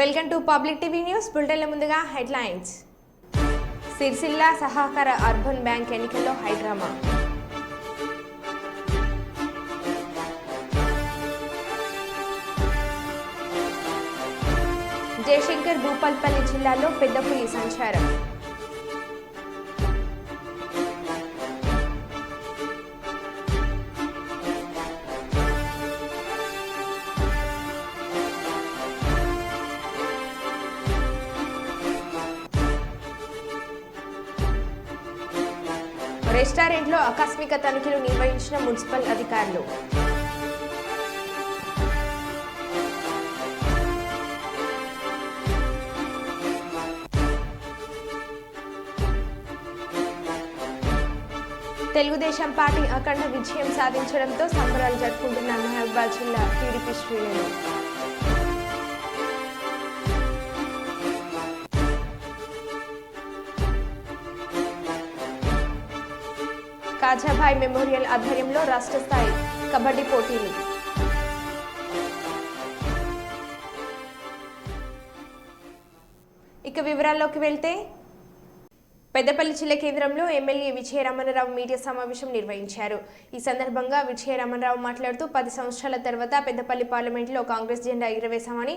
Welcome to public TV news బులెటిన్ల ముందుగా headlines. Sircilla సహకార అర్బన్ బ్యాంక్ ఎన్నికల్లో హైడ్రామా. జయశంకర్ భూపాల్పల్లి జిల్లాలో పెద్ద పులి సంచారం. రెస్టారెంట్లో ఆకస్మిక తనిఖీలు నిర్వహించిన మున్సిపల్ అధికారులు. తెలుగుదేశం పార్టీ అఖండ విజయం సాధించడంతో సంబరాలు జరుపుకుంటున్న మహబూబాబాద్ జిల్లా టీడీపీ శ్రేణులు. కాజాభాయ్ మెమోరియల్ ఆధ్వర్యంలో రాష్ట్ర స్థాయి కబడ్డీ పోటీలు. ఇక వివరాల్లోకి వెళ్తే, పెద్దపల్లి జిల్లా కేంద్రంలో ఎమ్మెల్యే విజయరామన్రావు మీడియా సమావేశం నిర్వహించారు. ఈ సందర్భంగా విజయరామన్రావు మాట్లాడుతూ 10 సంవత్సరాల తర్వాత పెద్దపల్లి పార్లమెంట్లో కాంగ్రెస్ జెండా ఎగురవేశామని,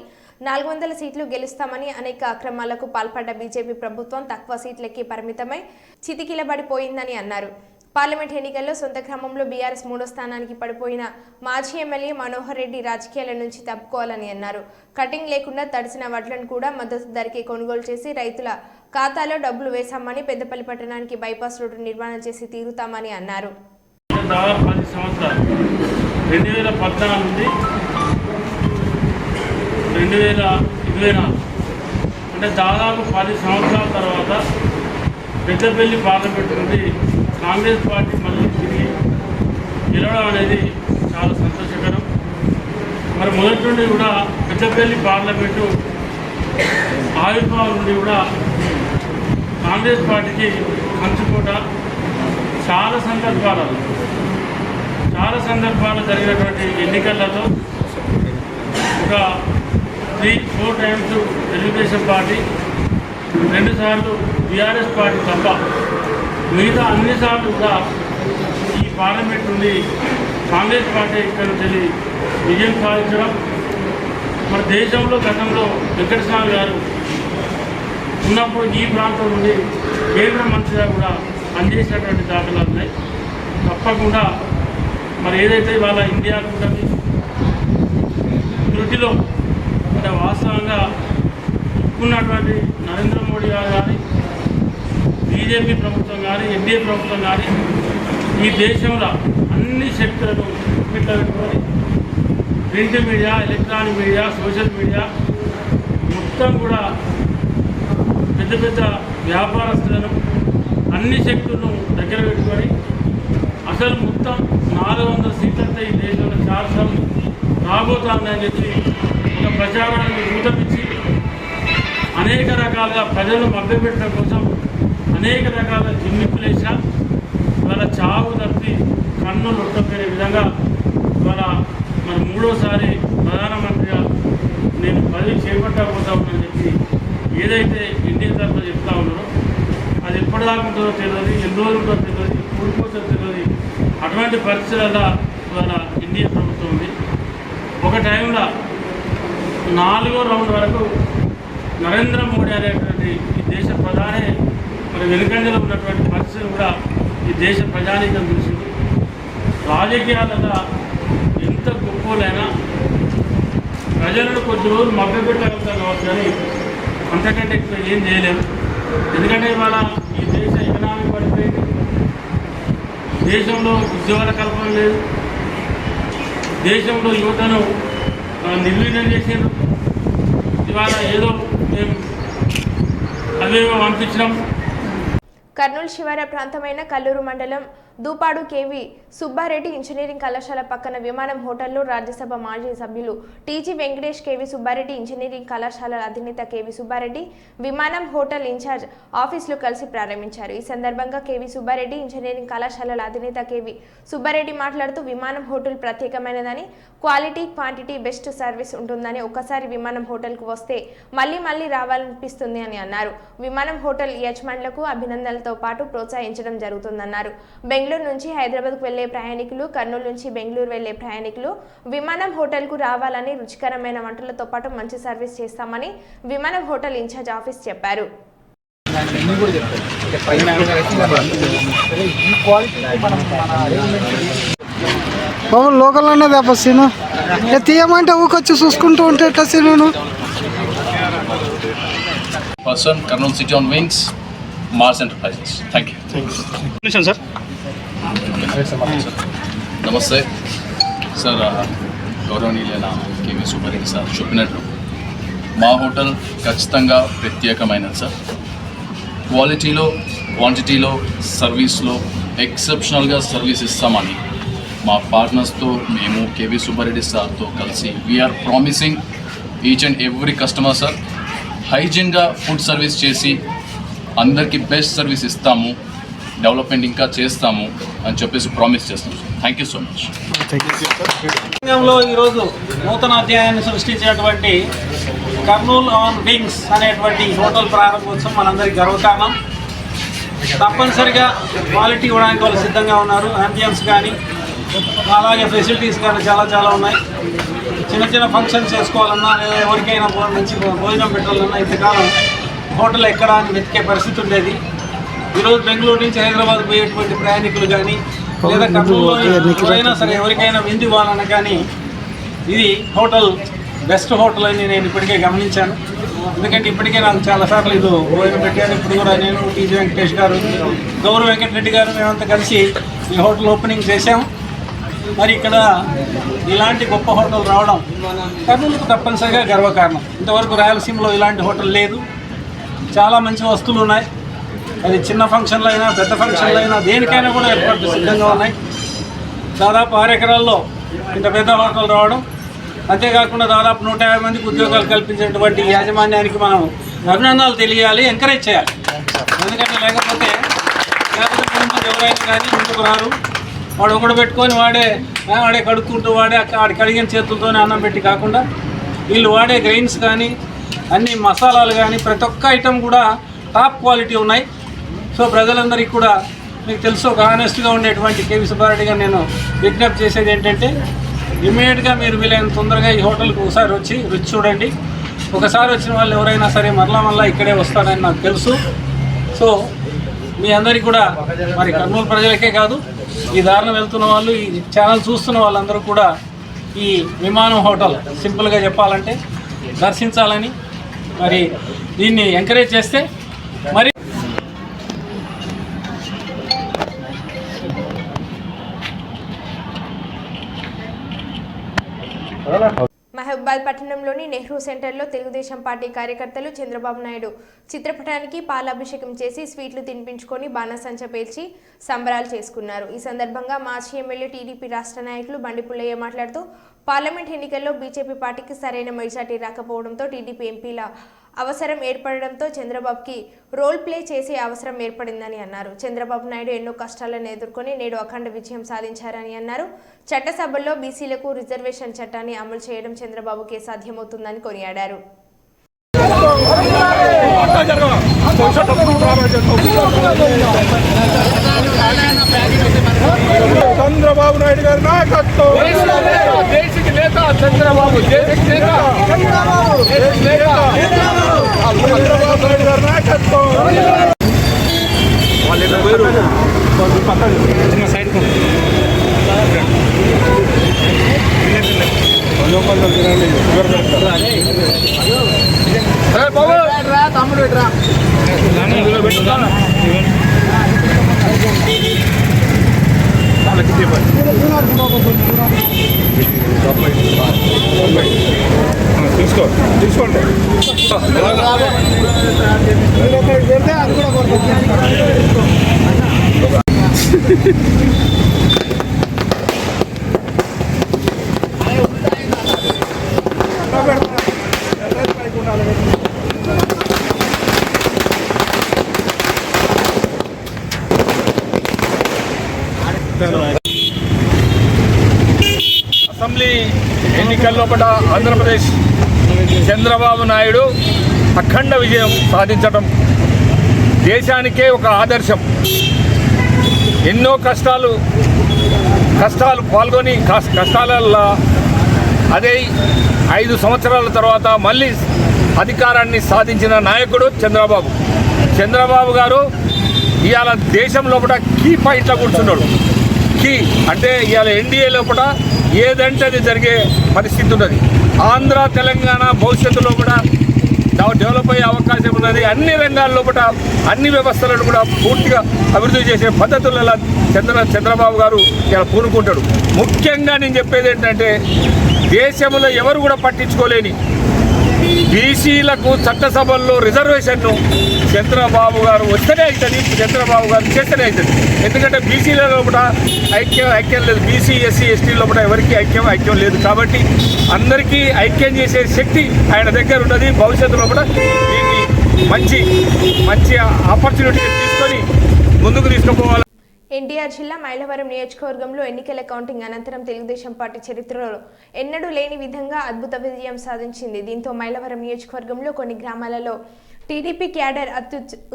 400 సీట్లు గెలుస్తామని, అనేక అక్రమాలకు పాల్పడ్డ బీజేపీ ప్రభుత్వం తక్కువ సీట్లకే పరిమితమై చితికిలబడిపోయిందని అన్నారు. పార్లమెంట్ ఎన్నికల్లో సొంత గ్రామంలో బీఆర్ఎస్ 3వ స్థానానికి పడిపోయిన మాజీ ఎమ్మెల్యే మనోహర్ రెడ్డి రాజకీయాల నుంచి తప్పుకోవాలని అన్నారు. కటింగ్ లేకుండా తడిసిన వడ్లను కూడా మద్దతు ధరకే కొనుగోలు చేసి రైతుల ఖాతాలో డబ్బులు వేశామని, పెద్దపల్లి పట్టణానికి బైపాస్ రోడ్డు నిర్మాణం చేసి తీరుతామని అన్నారు. దాదాపు 10 సంవత్సరాలు 2014 నుండి 2024 అంటే దాదాపు 10 సంవత్సరాల తర్వాత పెద్దపల్లి పార్లమెంట్ నుండి కాంగ్రెస్ పార్టీ మళ్ళీ తిరిగి గెలవడం అనేది చాలా సంతోషకరం. మరి మొదటి నుండి కూడా పెద్దపల్లి పార్లమెంటు ఆవిర్భావం నుండి కూడా కాంగ్రెస్ పార్టీకి కంచుకోట. చాలా సందర్భాలు జరిగినటువంటి ఎన్నికలలో ఒక 3-4 టైమ్స్ తెలుగుదేశం పార్టీ, 2 సార్లు బీఆర్ఎస్ పార్టీ తప్ప మిగతా అన్ని సార్లు కూడా ఈ పార్లమెంట్ నుండి కాంగ్రెస్ పార్టీ ఇక్కడ నుంచి విజయం సాధించడం. మన దేశంలో గతంలో వెంకటస్వామి గారు ఉన్నప్పుడు ఈ ప్రాంతం నుండి కేంద్ర మంత్రిగా కూడా పనిచేసినటువంటి దాఖలాలు ఉన్నాయి. తప్పకుండా మరి ఏదైతే ఇవాళ ఇండియా కూటమి దృష్టిలో అంటే వాస్తవంగా ఉన్నటువంటి నరేంద్ర మోడీ గారు కానీ, బీజేపీ ప్రభుత్వం కానీ, ఎన్డీఏ ప్రభుత్వం కానీ ఈ దేశంలో అన్ని శక్తులను పెట్టుకొని print media, electronic media, social media మొత్తం కూడా పెద్ద వ్యాపారస్తులను అన్ని శక్తులను దగ్గర పెట్టుకొని అసలు మొత్తం 400 సీట్లంటే ఈ దేశంలో చార్జం రాబోతుందని చెప్పి ఒక ప్రచారానికి ఊతమిచ్చి అనేక రకాలుగా ప్రజలను మభ్యపెట్టడం కోసం అనేక రకాల జిమ్మిక్కులు వేసినా ఇవాళ చావు తప్పి కన్ను లొట్టపోయే విధంగా ఇవాళ మరి 3వసారి ప్రధానమంత్రిగా నేను పదవి చేపట్టబోతా ఉన్నానని చెప్పి ఏదైతే ఇండియా తరఫున చెప్తా ఉన్నారో అది ఎప్పటిదాకా ఉంటుందో తెలియదు, ఎన్ని రోజులు ఉంటుందో తెలియదు, కూడిపోతుందో తెలియదు. అటువంటి పరిస్థితులలో ఇవాళ ఇండియా ప్రభుత్వం ఉంది. ఒక టైంలో 4వ రౌండ్ వరకు నరేంద్ర మోడీ అనేటువంటి ఈ దేశ ప్రధాని మరి వెనుకంజలో ఉన్నటువంటి పరిస్థితులు కూడా ఈ దేశ ప్రజానీకం చూసింది. రాజకీయాలలో ఎంత గొప్పలైనా ప్రజలను కొద్ది రోజులు మభ్యపెట్టగలుగుతాం కావచ్చు, కానీ అంతకంటే ఎక్కువ ఏం చేయలేము. ఎందుకంటే ఇవాళ ఈ దేశ ఎకనామీ పడిపోయింది, దేశంలో ఉద్యోగాల కల్పన లేదు, దేశంలో యువతను నిర్వీర్యం చేసారు. ఇవాళ ఏదో మేము అవేమో పంపించినాం. కర్నూలు శివార ప్రాంతమైన కల్లూరు మండలం దూపాడు కేవి సుబ్బారెడ్డి ఇంజనీరింగ్ కళాశాల పక్కన విమానం హోటల్లో రాజ్యసభ మాజీ సభ్యులు TG Venkatesh, KV Subbareddy engineering కళాశాల అధినేత కేవి సుబ్బారెడ్డి విమానం హోటల్ ఇన్ఛార్జ్ ఆఫీసులు కలిసి ప్రారంభించారు. ఈ సందర్భంగా కేవి సుబ్బారెడ్డి ఇంజనీరింగ్ కళాశాలల అధినేత కేవి సుబ్బారెడ్డి మాట్లాడుతూ విమానం హోటల్ ప్రత్యేకమైనదని, క్వాలిటీ క్వాంటిటీ బెస్ట్ సర్వీస్ ఉంటుందని, ఒక్కసారి విమానం హోటల్కు వస్తే మళ్ళీ రావాలనిపిస్తుంది అని అన్నారు. విమానం హోటల్ యజమానులకు అభినందనలతో పాటు ప్రోత్సహించడం జరుగుతుందన్నారు. బెంగళూరు నుంచి హైదరాబాద్కు వెళ్లే ప్రయాణికులు, కర్నూలు నుంచి బెంగళూరు వెళ్లే ప్రయాణికులు విమానం హోటల్కు రావాలని, రుచికరమైన వంటలతో పాటు మంచి సర్వీస్ చేస్తామని విమానం హోటల్ ఇన్ఛార్జ్ ఆఫీస్ చెప్పారు. బాబు లోకల్ అన్నది అప్పసీను తీయమంటే ఊకొచ్చి చూసుకుంటూ ఉంటే నేను person, Kurnool City on Wings, Mars Enterprises. Thank you. Listen, sir. నమస్తే సార్, గౌరవనీయులైన కేవీ సుబ్బారెడ్డి సార్ చెప్పినట్లు మా హోటల్ ఖచ్చితంగా ప్రత్యేకమైనది సార్. క్వాలిటీలో, క్వాంటిటీలో, సర్వీస్లో ఎక్సెప్షనల్గా సర్వీస్ ఇస్తామని మా పార్ట్నర్స్తో మేము కేవీ సుబ్బారెడ్డి సార్తో కలిసి we're promising each and every customer sir హైజీన్గా ఫుడ్ సర్వీస్ చేసి అందరికీ బెస్ట్ సర్వీస్ ఇస్తాము, డెవలప్మెంట్ ఇంకా చేస్తాము అని చెప్పేసి ప్రామిస్ చేస్తాం sir. Thank you so much. రంగంలో ఈరోజు నూతన అధ్యాయాన్ని సృష్టించినటువంటి కర్నూల్ ఆన్ వింగ్స్ అనేటువంటి హోటల్ ప్రారంభోత్సవం మనందరికీ గర్వకారణం. తప్పనిసరిగా క్వాలిటీ ఇవ్వడానికి వాళ్ళు సిద్ధంగా ఉన్నారు. అంబియన్స్ కానీ అలాగే ఫెసిలిటీస్ కానీ చాలా ఉన్నాయి. చిన్న ఫంక్షన్స్ చేసుకోవాలన్నా లేదా ఎవరికైనా మంచి భోజనం పెట్టాలన్నా ఇంతకాలం హోటల్ ఎక్కడ అని వెతికే పరిస్థితి ఉండేది. ఈరోజు బెంగళూరు నుంచి హైదరాబాద్ పోయేటువంటి ప్రయాణికులు కానీ లేదా కర్నూలులో ఎవరైనా సరే ఎవరికైనా విందు ఇవ్వాలన్నా కానీ ఇది హోటల్ బెస్ట్ హోటల్ అని నేను ఇప్పటికే గమనించాను. ఎందుకంటే ఇప్పటికే నాకు చాలాసార్లు ఇది భోజనం పెట్టాను. ఇప్పుడు కూడా నేను టీజీ వెంకటేష్ గారు, గౌరవ వెంకటరెడ్డి గారు మేమంతా కలిసి ఈ హోటల్ ఓపెనింగ్ చేశాము. మరి ఇక్కడ ఇలాంటి గొప్ప హోటల్ రావడం కర్నూలుకు తప్పనిసరిగా గర్వకారణం. ఇంతవరకు రాయలసీమలో ఇలాంటి హోటల్ లేదు. చాలా మంచి వస్తువులు ఉన్నాయి. అది చిన్న ఫంక్షన్లు అయినా పెద్ద ఫంక్షన్లు అయినా దేనికైనా కూడా ఏర్పాట్లు సిద్ధంగా ఉన్నాయి. దాదాపు 6 ఎకరాల్లో ఇంత పెద్ద హోటల్ రావడం, అంతేకాకుండా దాదాపు 150 మందికి ఉద్యోగాలు కల్పించేటువంటి యాజమాన్యానికి మనం అభినందనలు తెలియాలి, ఎంకరేజ్ చేయాలి. ఎందుకంటే లేకపోతే ఎవరైనా కానీ ముందుకు రారు. వాడు ఒకడు పెట్టుకొని వాడే కడుక్కుంటూ వాడే కడిగిన చేతులతోనే అన్నం పెట్టి కాకుండా వీళ్ళు వాడే గ్రెయిన్స్ కానీ అన్ని మసాలాలు కానీ ప్రతి ఒక్క ఐటెం కూడా టాప్ క్వాలిటీ ఉన్నాయి. సో ప్రజలందరికీ కూడా మీకు తెలుసు ఒక హానెస్ట్గా ఉండేటువంటి కేవీ సుబ్బారెడ్డి గారు నేను విజ్ఞప్తి చేసేది ఏంటంటే ఇమ్మీడియట్గా మీరు వీలైన తొందరగా ఈ హోటల్కి ఒకసారి వచ్చి రుచి చూడండి. ఒకసారి వచ్చిన వాళ్ళు ఎవరైనా సరే మరలా ఇక్కడే వస్తారని నాకు తెలుసు. సో మీ అందరికీ కూడా మరి కర్నూలు ప్రజలకే కాదు, ఈ దారిన వెళ్తున్న వాళ్ళు, ఈ ఛానల్ చూస్తున్న వాళ్ళందరూ కూడా ఈ విమానం హోటల్ సింపుల్గా చెప్పాలంటే దర్శించాలని, మరి దీన్ని ఎంకరేజ్ చేస్తే మరి మహబూబాద్ పట్టణంలోని నెహ్రూ సెంటర్లో తెలుగుదేశం పార్టీ కార్యకర్తలు చంద్రబాబు నాయుడు చిత్రపటానికి పాలాభిషేకం చేసి స్వీట్లు తినిపించుకొని బాణసంచ పేల్చి సంబరాలు చేసుకున్నారు. ఈ సందర్భంగా మాజీ ఎమ్మెల్యే టీడీపీ రాష్ట్ర నాయకులు బండి పుల్లయ్య మాట్లాడుతూ పార్లమెంట్ ఎన్నికల్లో బీజేపీ పార్టీకి సరైన మెజార్టీ రాకపోవడంతో టీడీపీ ఎంపీల అవసరం ఏర్పడడంతో చంద్రబాబుకి రోల్ ప్లే చేసే అవసరం ఏర్పడిందని అన్నారు. చంద్రబాబు నాయుడు ఎన్నో కష్టాలను ఎదుర్కొని నేడు అఖండ విజయం సాధించారని అన్నారు. చట్టసభల్లో బీసీలకు రిజర్వేషన్ చట్టాన్ని అమలు చేయడం చంద్రబాబుకే సాధ్యమవుతుందని కొనియాడారు. చంద్రబాబు నాయుడు గారి నాయకత్వం, దేశకి నేత చంద్రబాబు, దేశకి నేత చంద్రబాబు నాయుడు గారి నాయకత్వం. చిన్న సైడ్ తమ్ముడు పెట్టరా తీసుకోండి. అది కూడా అసెంబ్లీ ఎన్నికల్లో కూడా ఆంధ్రప్రదేశ్ చంద్రబాబు నాయుడు అఖండ విజయం సాధించడం దేశానికే ఒక ఆదర్శం. ఎన్నో కష్టాలు పాల్గొని కష్టాలలో అదే 5 సంవత్సరాల తర్వాత మళ్ళీ అధికారాన్ని సాధించిన నాయకుడు చంద్రబాబు గారు ఇవాళ దేశం లోపల కీ పాయింట్లో కూర్చున్నాడు. కీ అంటే ఇవాళ ఎన్డీఏ లోపల ఏదంటే అది జరిగే పరిస్థితి ఉన్నది. ఆంధ్ర తెలంగాణ భవిష్యత్తులో కూడా డెవలప్ అయ్యే అవకాశం ఉన్నది. అన్ని రంగాల్లో కూడా అన్ని వ్యవస్థలను కూడా పూర్తిగా అభివృద్ధి చేసే పద్ధతులలో చంద్రబాబు గారు ఇలా పూనుకుంటాడు. ముఖ్యంగా నేను చెప్పేది ఏంటంటే దేశంలో ఎవరు కూడా పట్టించుకోలేని బీసీలకు చట్టసభల్లో రిజర్వేషన్ను చంద్రబాబు గారు వస్తేనే అవుతుంది, చంద్రబాబు గారు చేస్తేనే అవుతుంది. ఎందుకంటే బీసీలలో కూడా ఐక్యం లేదు, బీసీ ఎస్సీ ఎస్టీలో కూడా ఎవరికి ఐక్యం లేదు. కాబట్టి అందరికీ ఐక్యం చేసే శక్తి ఆయన దగ్గర ఉన్నది. భవిష్యత్తులో కూడా దీన్ని మంచి ఆపర్చునిటీ తీసుకొని ముందుకు తీసుకుపోవాలి. ఎన్టీఆర్ జిల్లా మైలవరం నియోజకవర్గంలో ఎన్నికల కౌంటింగ్ అనంతరం తెలుగుదేశం పార్టీ చరిత్రలో ఎన్నడూ లేని విధంగా అద్భుత విజయం సాధించింది. దీంతో మైలవరం నియోజకవర్గంలో కొన్ని గ్రామాలలో టీడీపీ క్యాడర్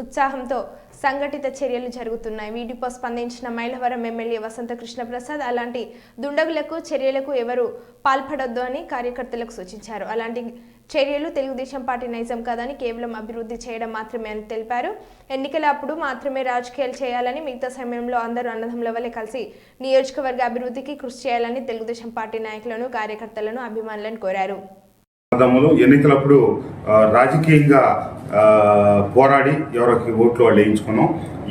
ఉత్సాహంతో సంఘటిత చర్యలు జరుగుతున్నాయి. వీటిపై స్పందించిన మైలవరం ఎమ్మెల్యే వసంత కృష్ణ ప్రసాద్ అలాంటి దుండగులకు చర్యలకు ఎవరు పాల్పడొద్దు అని కార్యకర్తలకు సూచించారు. అలాంటి చర్యలు తెలుగుదేశం పార్టీ నైజం కాదని, కేవలం అభివృద్ధి చేయడం మాత్రమే అని తెలిపారు. ఎన్నికల అప్పుడు మాత్రమే రాజకీయాలు చేయాలని, మిగతా సమయంలో అందరూ అన్నదమ్ముల వలె కలిసి నియోజకవర్గ అభివృద్ధికి కృషి చేయాలని తెలుగుదేశం పార్టీ నాయకులను, కార్యకర్తలను, అభిమానులను కోరారు. ఎన్నికలప్పుడు రాజకీయంగా పోరాడి ఎవరికి ఓట్లు వాళ్ళు వేయించుకున్నాం.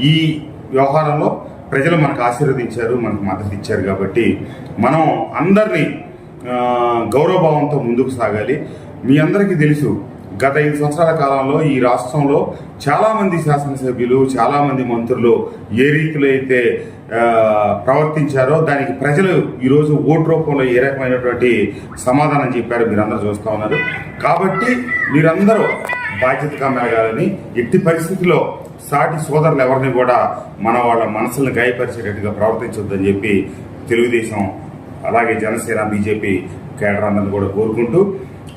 ఈ వ్యవహారంలో ప్రజలు మనకు ఆశీర్వదించారు, మనకు మద్దతు ఇచ్చారు. కాబట్టి మనం అందరినీ గౌరవభావంతో ముందుకు సాగాలి. మీ అందరికీ తెలుసు, గత 5 సంవత్సరాల కాలంలో ఈ రాష్ట్రంలో చాలామంది శాసనసభ్యులు, చాలామంది మంత్రులు ఏ రీతిలో అయితే ప్రవర్తించారో దానికి ప్రజలు ఈరోజు ఓటు రూపంలో ఏ రకమైనటువంటి సమాధానం చెప్పారో మీరందరూ చూస్తూ ఉన్నారు. కాబట్టి మీరందరూ బాధ్యతగా మెలగాలని, ఎట్టి పరిస్థితుల్లో సాటి సోదరులు ఎవరిని కూడా వాళ్ళ మనసులను గాయపరిచేటట్టుగా ప్రవర్తించొద్దని చెప్పి తెలుగుదేశం అలాగే జనసేన బీజేపీ కేడర్ అందరిని కూడా కోరుకుంటూ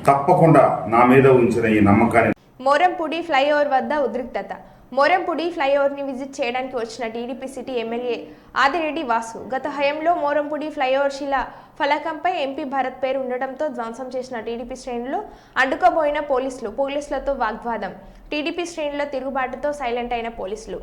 తప్పకుండా నా మీద ఉంచిన ఈ నమ్మకాన్ని. మోరంపూడి ఫ్లైఓవర్ వద్ద ఉద్రిక్తత. మోరంపూడి ఫ్లైఓవర్ని విజిట్ చేయడానికి వచ్చిన TDP city MLA Adireddy Vasu గత హయాంలో మోరంపూడి ఫ్లైఓవర్ శిలా ఫలకంపై ఎంపీ భరత్ పేరు ఉండటంతో ధ్వంసం చేసిన టీడీపీ శ్రేణులు అడ్డుకోబోయిన పోలీసులతో వాగ్వాదం. టీడీపీ శ్రేణుల తిరుగుబాటుతో సైలెంట్ అయిన పోలీసులు.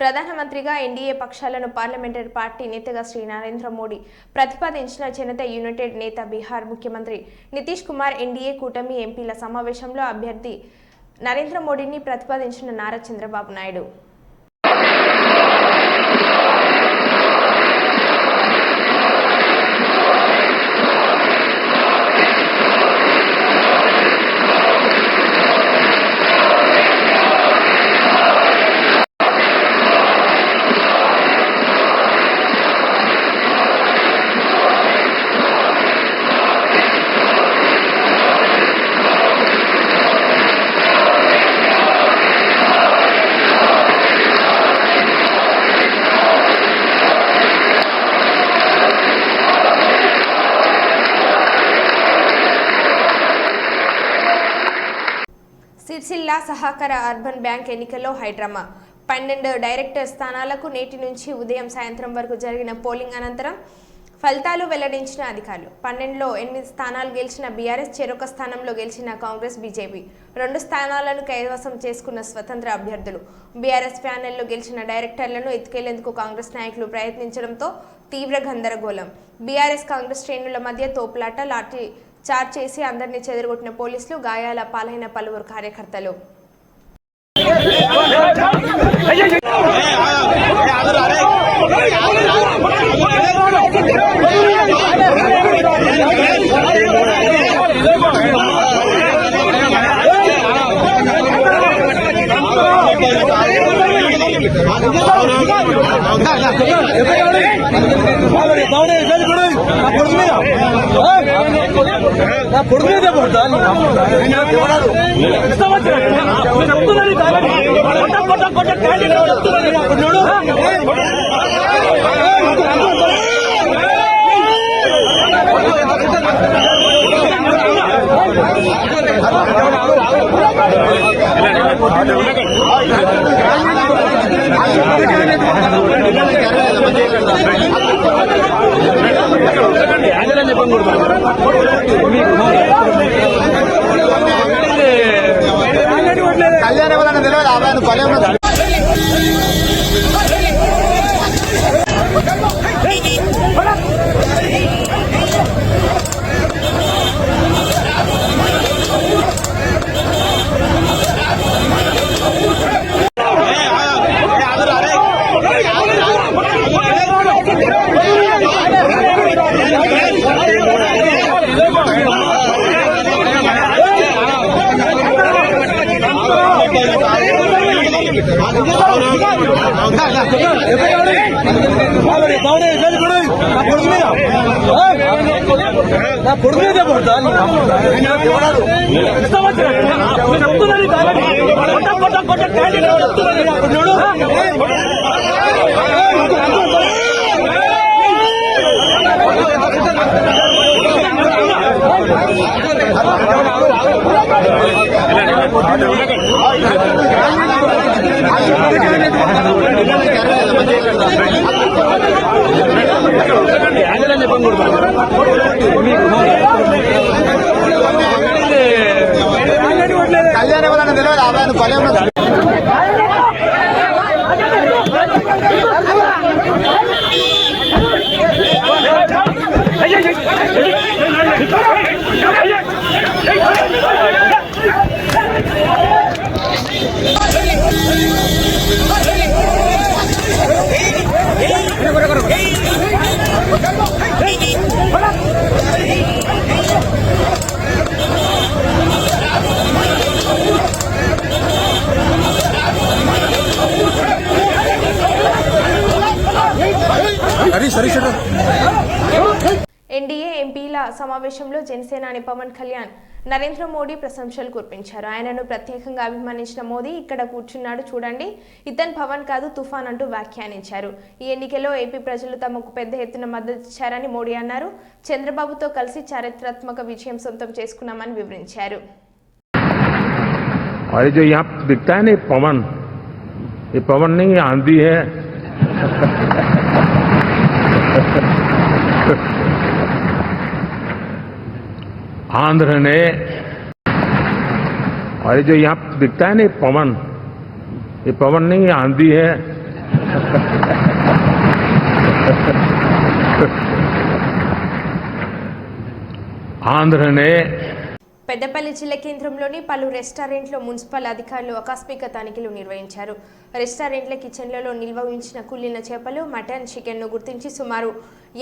ప్రధానమంత్రిగా ఎన్డీఏ పక్షాలను పార్లమెంటరీ పార్టీ నేతగా శ్రీ నరేంద్ర మోడీ ప్రతిపాదించిన జనతా యునైటెడ్ నేత బీహార్ ముఖ్యమంత్రి నితీష్ కుమార్ ఎన్డీఏ కూటమి ఎంపీల సమావేశంలో అభ్యర్థి నరేంద్ర మోడీని ప్రతిపాదించిన నారా చంద్రబాబు నాయుడు. సిరిసిల్ల సహకార అర్బన్ బ్యాంక్ ఎన్నికల్లో హైడ్రామా 12 డైరెక్టర్ స్థానాలకు నేటి నుంచి ఉదయం సాయంత్రం వరకు జరిగిన పోలింగ్ అనంతరం ఫలితాలు వెల్లడించిన అధికారులు. 12లో 8 స్థానాలు గెలిచిన బీఆర్ఎస్, చెరొక స్థానంలో గెలిచిన కాంగ్రెస్, బీజేపీ 2 స్థానాలను కైవసం చేసుకున్న స్వతంత్ర అభ్యర్థులు. బీఆర్ఎస్ ప్యానెల్లో గెలిచిన డైరెక్టర్లను ఎత్తుకెళ్లేందుకు కాంగ్రెస్ నాయకులు ప్రయత్నించడంతో తీవ్ర గందరగోళం. బీఆర్ఎస్ కాంగ్రెస్ శ్రేణుల మధ్య తోపులాట, లాఠీ చార్జ్ చేసి అందరినీ చెదరగొట్టిన పోలీసులు, గాయాల పాలైన పలువురు కార్యకర్తలు. కళ్యాణ వలన తెలియదు ఆదాయం పల్లె కళ్యాణ వలన తెలియదు ఆదాయం పల్లె సమావేశంలో జనసేనాని పవన్ కళ్యాణ్ నరేంద్ర మోడీ ప్రశంసలు కురిపించారు. ఆయనను ప్రత్యేకంగా అభిమానించిన మోదీ ఇక్కడ కూర్చున్నాడు చూడండి, ఇతన్ పవన్ కాదు తుఫాన్ అంటూ వ్యాఖ్యానించారు. ఈ ఎన్నికల్లో ఏపీ ప్రజలు తమకు పెద్ద ఎత్తున మద్దతు ఇచ్చారని మోడీ అన్నారు. చంద్రబాబుతో కలిసి చారిత్రాత్మక విజయం సొంతం చేసుకున్నామని వివరించారు. और जो यहाँ दिखता है ना पवन, ये पवन नहीं आंधी है। आंध्र ने, और ये जो यहाँ दिखता है ना पवन, ये पवन नहीं आंधी है। आंध्र ने పెద్దపల్లి జిల్లా కేంద్రంలోని పలు రెస్టారెంట్లో మున్సిపల్ అధికారులు ఆకస్మిక తనిఖీలు నిర్వహించారు. రెస్టారెంట్ల కిచెన్లలో నిల్వ ఉంచిన కుళ్ళిన చేపలు, మటన్, చికెన్ను గుర్తించి సుమారు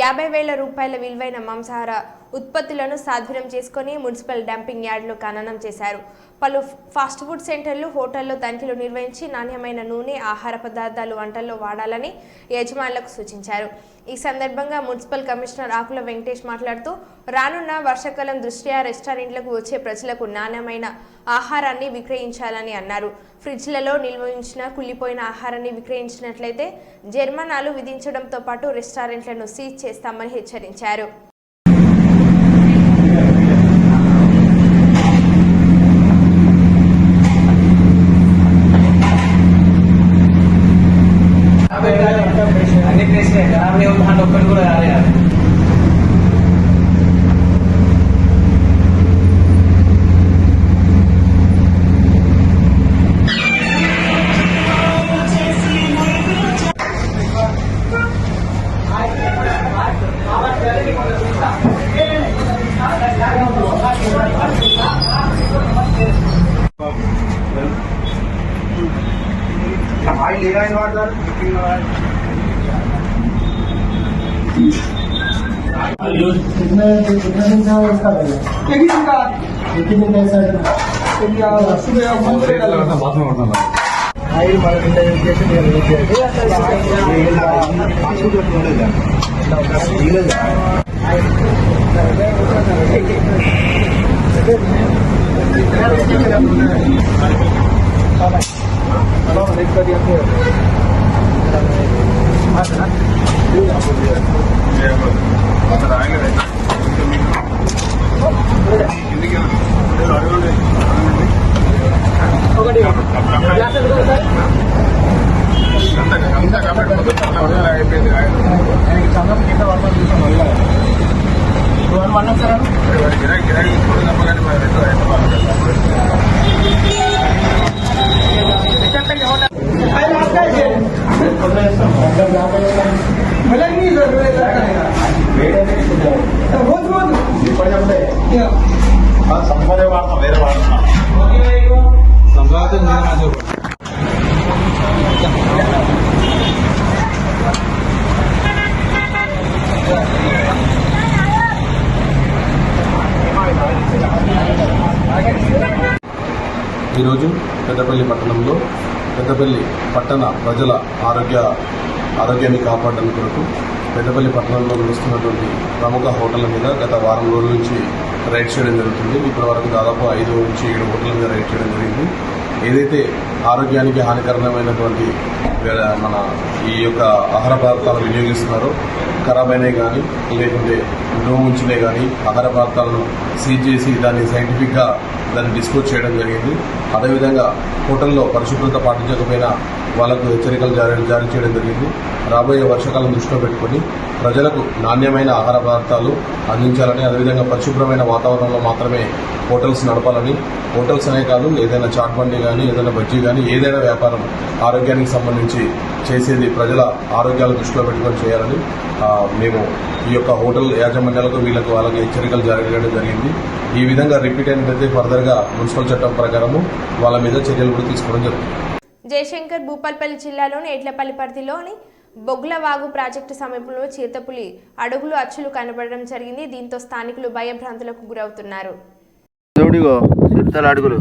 50,000 రూపాయల విలువైన మాంసాహార ఉత్పత్తులను స్వాధీనం చేసుకుని మున్సిపల్ డంపింగ్ యార్డులో ఖననం చేశారు. పలు ఫాస్ట్ ఫుడ్ సెంటర్లు, హోటల్లో తనిఖీలు నిర్వహించి నాణ్యమైన నూనె, ఆహార పదార్థాలు వంటల్లో వాడాలని యజమానులకు సూచించారు. ఈ సందర్భంగా మున్సిపల్ కమిషనర్ ఆకుల వెంకటేష్ మాట్లాడుతూ రానున్న వర్షాకాలం దృష్ట్యా రెస్టారెంట్లకు వచ్చే ప్రజలకు నాణ్యమైన ఆహారాన్ని విక్రయించాలని అన్నారు. ఫ్రిడ్జ్లలో నిల్వ ఉంచిన కుళ్ళిపోయిన ఆహారాన్ని విక్రయించినట్లయితే జరిమానాలు విధించడంతో పాటు రెస్టారెంట్లను సీజ్ చేస్తామని హెచ్చరించారు. ఈరోజు పెద్దపల్లి పట్టణంలో పెద్దపల్లి పట్టణ ప్రజల ఆరోగ్యాన్ని కాపాడడం కొరకు పెద్దపల్లి పట్టణంలో నిలుస్తున్నటువంటి ప్రముఖ హోటళ్ల మీద గత వారం రోజుల నుంచి రైడ్ చేయడం జరుగుతుంది. ఇప్పటి వరకు దాదాపు 5 నుంచి 7 హోటళ్ల మీద రైడ్ చేయడం జరిగింది. ఏదైతే ఆరోగ్యానికి హానికరమైనటువంటి మన ఈ యొక్క ఆహార పదార్థాలు వినియోగిస్తున్నారో, ఖరాబ్ అయినాయి కానీ లేకుంటే డోమ్ ఉంచినాయి కానీ ఆహార పదార్థాలను సీజ్ చేసి దాన్ని సైంటిఫిక్గా దాన్ని డిస్పోజ్ చేయడం జరిగింది. అదేవిధంగా హోటల్లో పరిశుభ్రత పాటించకపోయినా వాళ్లకు హెచ్చరికలు జారీ చేయడం జరిగింది. రాబోయే వర్షాకాలం దృష్టిలో పెట్టుకుని ప్రజలకు నాణ్యమైన ఆహార పదార్థాలు అందించాలని, అదేవిధంగా పరిశుభ్రమైన వాతావరణంలో మాత్రమే హోటల్స్ నడపాలని, హోటల్స్ అనే కాదు ఏదైనా చాట్ బండి కానీ ఏదైనా బజ్జీ కానీ ఏదైనా వ్యాపారం ఆరోగ్యానికి సంబంధించి చేసేది ప్రజల ఆరోగ్యాల దృష్టిలో పెట్టుకొని చేయాలని మేము ఈ యొక్క హోటల్ యాజమాన్యాలకు వాళ్ళకి హెచ్చరికలు జారీ చేయడం జరిగింది. ఈ విధంగా రిపీట్ అయినట్లయితే ఫర్దర్గా మున్సిపల్ చట్టం ప్రకారము వాళ్ళ మీద చర్యలు కూడా తీసుకోవడం జరుగుతుంది. జయశంకర్ భూపాల్పల్లి జిల్లాలోని ఎడ్లపల్లి పరిధిలోని బొగ్లవాగు ప్రాజెక్టు సమీపంలో చిరుతపులి అడుగులు అచ్చులు కనబడడం జరిగింది. దీంతో స్థానికులు భయభ్రాంతులకు గురవుతున్నారు. అడుగులు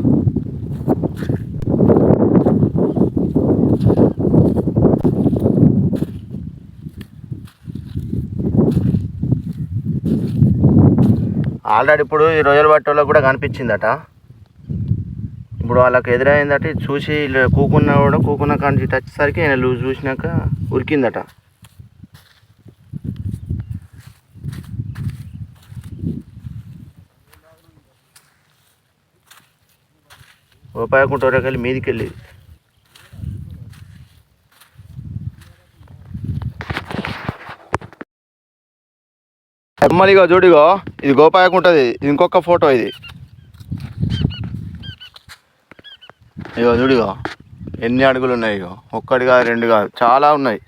ఆల్రెడీ ఇప్పుడు ఈ రొయ్యల పట్టోళ్ళకి కూడా కనిపించిందట. ఇప్పుడు వాళ్ళకి ఎదురైందట. ఇది చూసి కూకున్నా కూడా కూకున్న కానీ ఇటు వచ్చేసరికి ఆయన లూజ్ చూసినాక ఉరికిందట. రూపాయకుంటోరకెళ్ళి మీదికి వెళ్ళి అమ్మలిగో చూడిగో, ఇది గోపాయకుంటుంది. ఇది ఇంకొక ఫోటో. ఇది ఇగో చూడిగో ఎన్ని అడుగులు ఉన్నాయి. ఇగో ఒక్కటి కాదు, రెండు కాదు, చాలా ఉన్నాయి.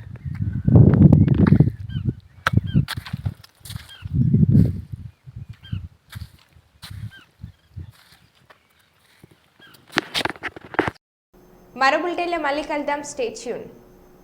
మరో బులెటిన్లో మళ్ళీ కలుద్దాం. Stay tune.